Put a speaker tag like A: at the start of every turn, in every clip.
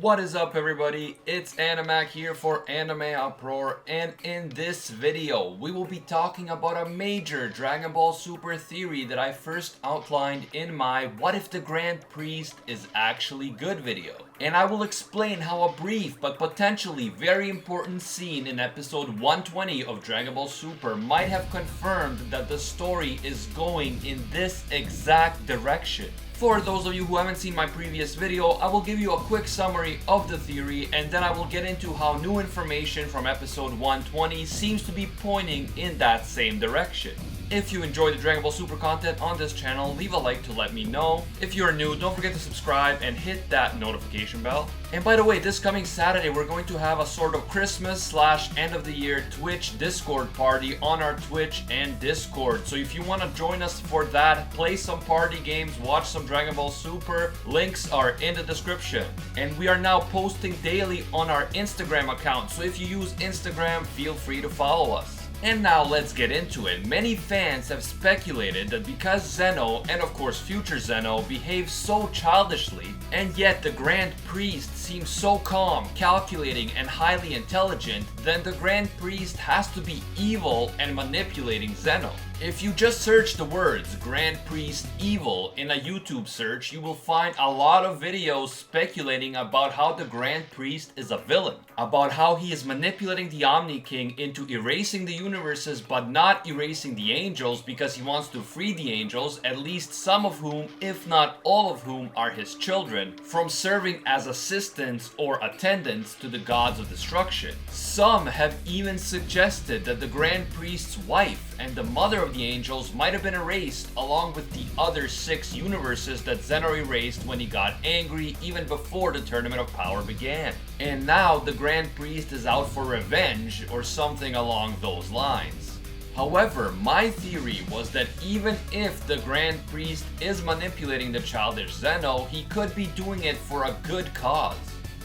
A: What is up everybody, it's Animac here for Anime Uproar, and in this video we will be talking about a major Dragon Ball Super theory that I first outlined in my What If the Grand Priest is Actually Good video. And I will explain how a brief but potentially very important scene in episode 120 of Dragon Ball Super might have confirmed that the story is going in this exact direction. For those of you who haven't seen my previous video, I will give you a quick summary of the theory and then I will get into how new information from episode 120 seems to be pointing in that same direction. If you enjoy the Dragon Ball Super content on this channel, leave a like to let me know. If you're new, don't forget to subscribe and hit that notification bell. And by the way, this coming Saturday, we're going to have a sort of Christmas / end of the year Twitch Discord party on our Twitch and Discord. So if you want to join us for that, play some party games, watch some Dragon Ball Super, links are in the description. And we are now posting daily on our Instagram account. So if you use Instagram, feel free to follow us. And now let's get into it. Many fans have speculated that because Zeno, and of course future Zeno, behaves so childishly, and yet the Grand Priest seems so calm, calculating, and highly intelligent, then the Grand Priest has to be evil and manipulating Zeno. If you just search the words Grand Priest Evil in a YouTube search, you will find a lot of videos speculating about how the Grand Priest is a villain, about how he is manipulating the Omni King into erasing the universes but not erasing the angels because he wants to free the angels, at least some of whom, if not all of whom, are his children, from serving as assistants or attendants to the gods of destruction. Some have even suggested that the Grand Priest's wife and the mother of the angels might have been erased along with the other 6 universes that Zeno erased when he got angry even before the Tournament of Power began. And now the Grand Priest is out for revenge or something along those lines. However, my theory was that even if the Grand Priest is manipulating the childish Zeno, he could be doing it for a good cause.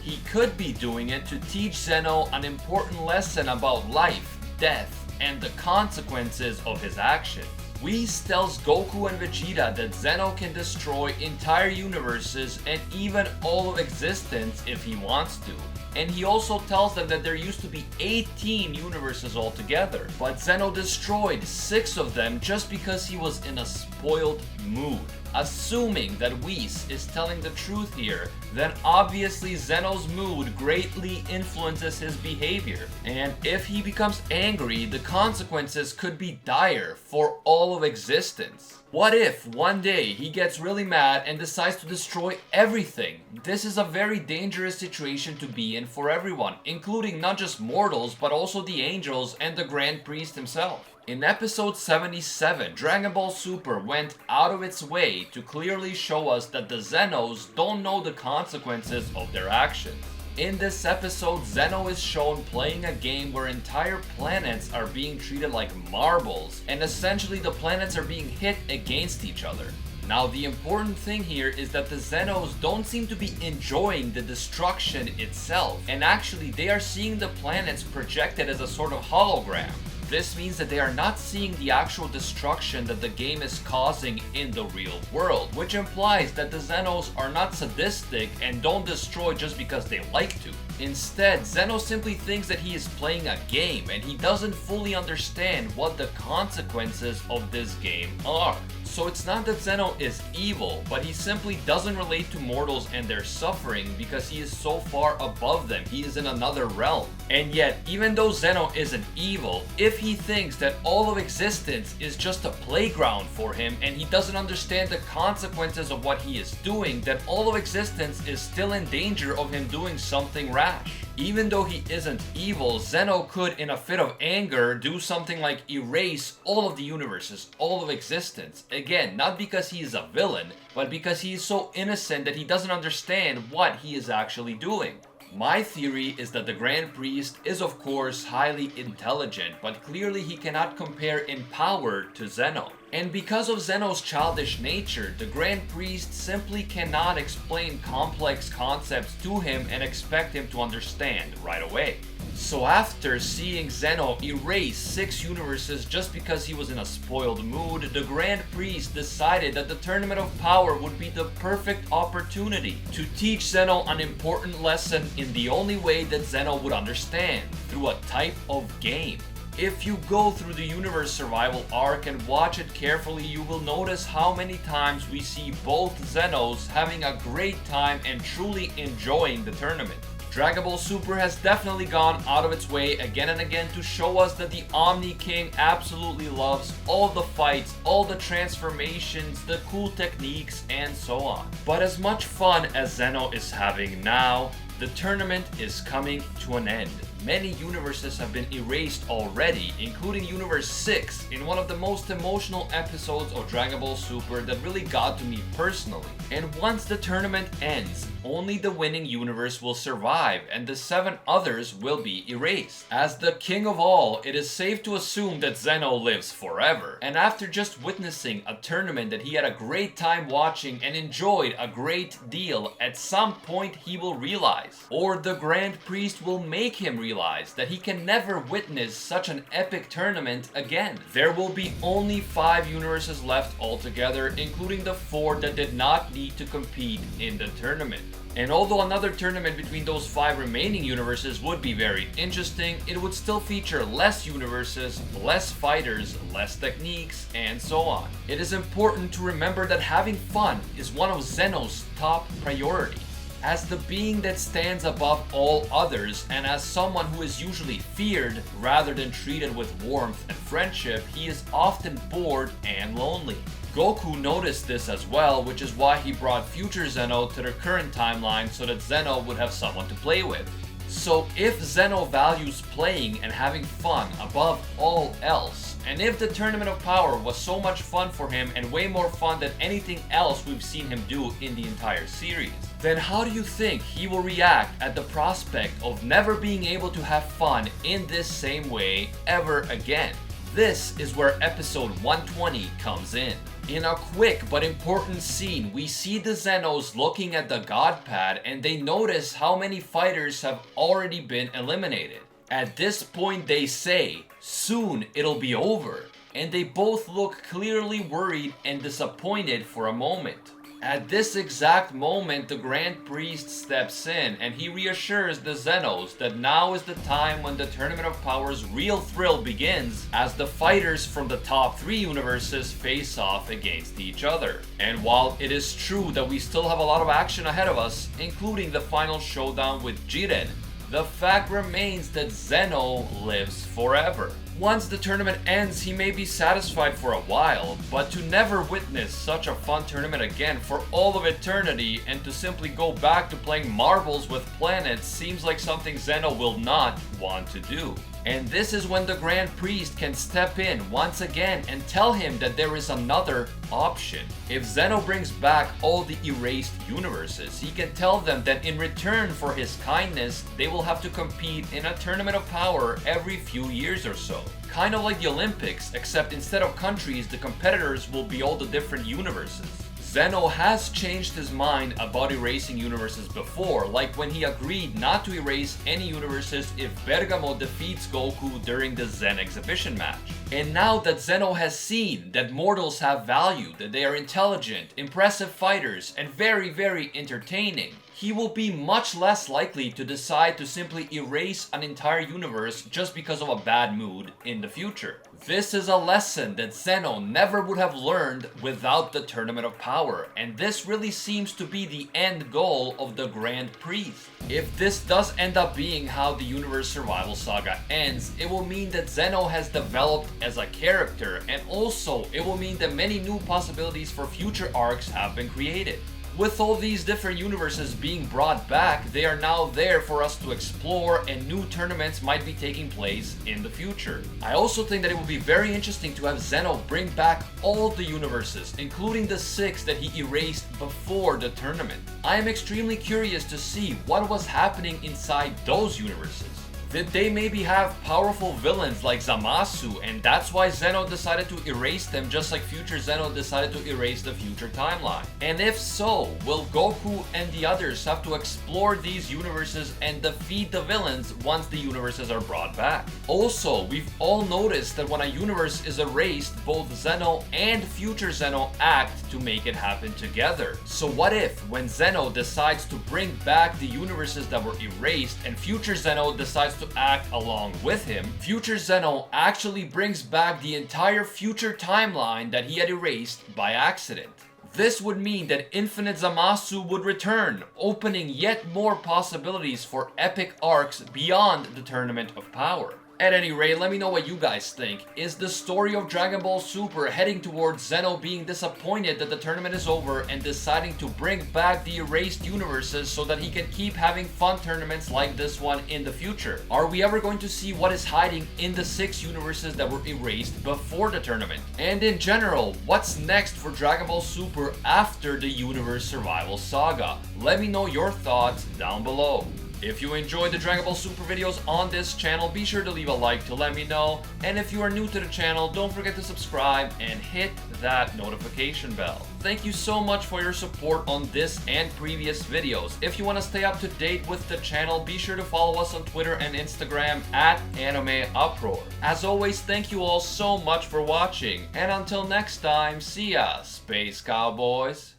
A: He could be doing it to teach Zeno an important lesson about life, death, and the consequences of his actions. Whis tells Goku and Vegeta that Zeno can destroy entire universes and even all of existence if he wants to. And he also tells them that there used to be 18 universes altogether, but Zeno destroyed 6 of them just because he was in a spoiled mood. Assuming that Whis is telling the truth here, then obviously Zeno's mood greatly influences his behavior. And if he becomes angry, the consequences could be dire for all of existence. What if one day he gets really mad and decides to destroy everything? This is a very dangerous situation to be in for everyone, including not just mortals but also the angels and the Grand Priest himself. In episode 77, Dragon Ball Super went out of its way to clearly show us that the Zenos don't know the consequences of their actions. In this episode, Zeno is shown playing a game where entire planets are being treated like marbles, and essentially the planets are being hit against each other. Now the important thing here is that the Zenos don't seem to be enjoying the destruction itself, and actually they are seeing the planets projected as a sort of hologram. This means that they are not seeing the actual destruction that the game is causing in the real world, which implies that the Zenos are not sadistic and don't destroy just because they like to. Instead, Zeno simply thinks that he is playing a game and he doesn't fully understand what the consequences of this game are. So it's not that Zeno is evil, but he simply doesn't relate to mortals and their suffering because he is so far above them. He is in another realm. And yet, even though Zeno isn't evil, if he thinks that all of existence is just a playground for him and he doesn't understand the consequences of what he is doing, then all of existence is still in danger of him doing something rash. Even though he isn't evil, Zeno could, in a fit of anger, do something like erase all of the universes, all of existence. Again, not because he is a villain, but because he is so innocent that he doesn't understand what he is actually doing. My theory is that the Grand Priest is of course highly intelligent, but clearly he cannot compare in power to Zeno. And because of Zeno's childish nature, the Grand Priest simply cannot explain complex concepts to him and expect him to understand right away. So after seeing Zeno erase 6 universes just because he was in a spoiled mood, the Grand Priest decided that the Tournament of Power would be the perfect opportunity to teach Zeno an important lesson in the only way that Zeno would understand, through a type of game. If you go through the universe survival arc and watch it carefully, you will notice how many times we see both Zenos having a great time and truly enjoying the tournament. Dragon Ball Super has definitely gone out of its way again and again to show us that the Omni King absolutely loves all the fights, all the transformations, the cool techniques, and so on. But as much fun as Zeno is having now, the tournament is coming to an end. Many universes have been erased already, including Universe 6 in one of the most emotional episodes of Dragon Ball Super that really got to me personally. And once the tournament ends, only the winning universe will survive and the 7 others will be erased. As the king of all, it is safe to assume that Zeno lives forever. And after just witnessing a tournament that he had a great time watching and enjoyed a great deal, at some point he will realize, or the Grand Priest will make him realize, that he can never witness such an epic tournament again. There will be only 5 universes left altogether, including the 4 that did not need to compete in the tournament. And although another tournament between those 5 remaining universes would be very interesting, it would still feature less universes, less fighters, less techniques, and so on. It is important to remember that having fun is one of Zeno's top priorities. As the being that stands above all others, and as someone who is usually feared rather than treated with warmth and friendship, he is often bored and lonely. Goku noticed this as well, which is why he brought future Zeno to the current timeline so that Zeno would have someone to play with. So if Zeno values playing and having fun above all else, and if the Tournament of Power was so much fun for him and way more fun than anything else we've seen him do in the entire series, then how do you think he will react at the prospect of never being able to have fun in this same way ever again? This is where episode 120 comes in. In a quick but important scene, we see the Zenos looking at the God Pad and they notice how many fighters have already been eliminated. At this point they say, "Soon it'll be over," and they both look clearly worried and disappointed for a moment. At this exact moment, the Grand Priest steps in and he reassures the Zenos that now is the time when the Tournament of Power's real thrill begins, as the fighters from the top 3 universes face off against each other. And while it is true that we still have a lot of action ahead of us, including the final showdown with Jiren, the fact remains that Zeno lives forever. Once the tournament ends, he may be satisfied for a while, but to never witness such a fun tournament again for all of eternity and to simply go back to playing marbles with planets seems like something Zeno will not want to do. And this is when the Grand Priest can step in once again and tell him that there is another option. If Zeno brings back all the erased universes, he can tell them that in return for his kindness, they will have to compete in a Tournament of Power every few years or so. Kind of like the Olympics, except instead of countries, the competitors will be all the different universes. Zeno has changed his mind about erasing universes before, like when he agreed not to erase any universes if Bergamo defeats Goku during the Zen exhibition match. And now that Zeno has seen that mortals have value, that they are intelligent, impressive fighters, and very, very entertaining, he will be much less likely to decide to simply erase an entire universe just because of a bad mood in the future. This is a lesson that Zeno never would have learned without the Tournament of Power, and this really seems to be the end goal of the Grand Priest. If this does end up being how the Universe Survival Saga ends, it will mean that Zeno has developed as a character, and also it will mean that many new possibilities for future arcs have been created. With all these different universes being brought back, they are now there for us to explore, and new tournaments might be taking place in the future. I also think that it would be very interesting to have Zeno bring back all the universes, including the 6 that he erased before the tournament. I am extremely curious to see what was happening inside those universes. Did they maybe have powerful villains like Zamasu, and that's why Zeno decided to erase them just like future Zeno decided to erase the future timeline? And if so, will Goku and the others have to explore these universes and defeat the villains once the universes are brought back? Also, we've all noticed that when a universe is erased, both Zeno and future Zeno act to make it happen together. So what if, when Zeno decides to bring back the universes that were erased and future Zeno decides to act along with him, future Zeno actually brings back the entire future timeline that he had erased by accident? This would mean that Infinite Zamasu would return, opening yet more possibilities for epic arcs beyond the Tournament of Power. At any rate, let me know what you guys think. Is the story of Dragon Ball Super heading towards Zeno being disappointed that the tournament is over and deciding to bring back the erased universes so that he can keep having fun tournaments like this one in the future? Are we ever going to see what is hiding in the 6 universes that were erased before the tournament? And in general, what's next for Dragon Ball Super after the Universe Survival Saga? Let me know your thoughts down below. If you enjoyed the Dragon Ball Super videos on this channel, be sure to leave a like to let me know. And if you are new to the channel, don't forget to subscribe and hit that notification bell. Thank you so much for your support on this and previous videos. If you want to stay up to date with the channel, be sure to follow us on Twitter and Instagram at AnimeUproar. As always, thank you all so much for watching. And until next time, see ya, Space Cowboys.